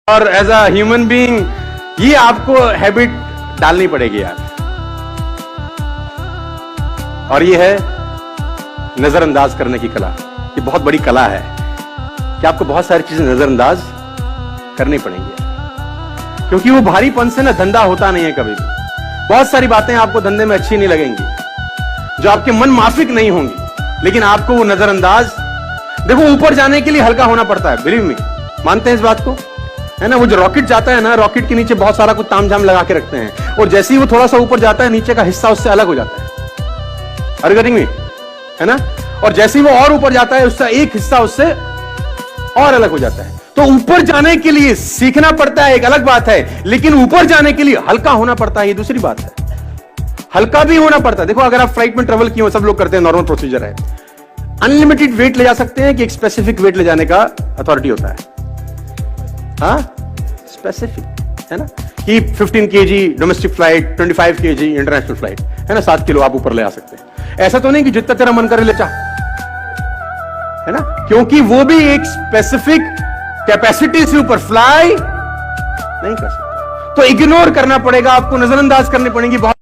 और as a human being ये आपको हैबिट डालनी पड़ेगी यार। और ये है नजरअंदाज करने की कला। ये बहुत बड़ी कला है कि आपको बहुत सारी चीजें नजरअंदाज करनी पड़ेंगी, क्योंकि वो भारीपन से ना धंधा होता नहीं है कभी भी। बहुत सारी बातें आपको धंधे में अच्छी नहीं लगेंगी, जो आपके मन माफिक नहीं होंगी, लेकिन आपको वो नजरअंदाज, देखो ऊपर जाने के लिए हल्का होना पड़ता है, बिलीव मी, मानते हैं इस बात को, है ना। वो जो रॉकेट जाता है ना, रॉकेट के नीचे बहुत सारा कुछ तामझाम लगा के रखते हैं, और जैसे ही वो थोड़ा सा ऊपर जाता है, नीचे का हिस्सा उससे अलग हो जाता है। Are you getting me? है ना। और जैसे ही वो और ऊपर जाता है, उसका एक हिस्सा उससे और अलग हो जाता है। तो ऊपर जाने के लिए सीखना पड़ता है, एक अलग बात है, लेकिन ऊपर जाने के लिए हल्का होना पड़ता है, ये दूसरी बात है। हल्का भी होना पड़ता है। देखो अगर आप फ्लाइट में ट्रेवल किए हो, सब लोग करते हैं, नॉर्मल प्रोसीजर है। अनलिमिटेड वेट ले जा सकते हैं कि एक स्पेसिफिक वेट ले जाने का अथॉरिटी होता है? हाँ, स्पेसिफिक, है ना, कि 15 kg domestic flight, 25 kg international flight, है ना, 7 किलो आप ऊपर ले आ सकते हैं। ऐसा तो नहीं कि जितना तेरा मन करे ले जा, है ना, क्योंकि वो भी एक स्पेसिफिक कैपेसिटी से ऊपर फ्लाई नहीं कर सकते। तो इग्नोर करना पड़ेगा आपको, नजरअंदाज करनी पड़ेगी बहुत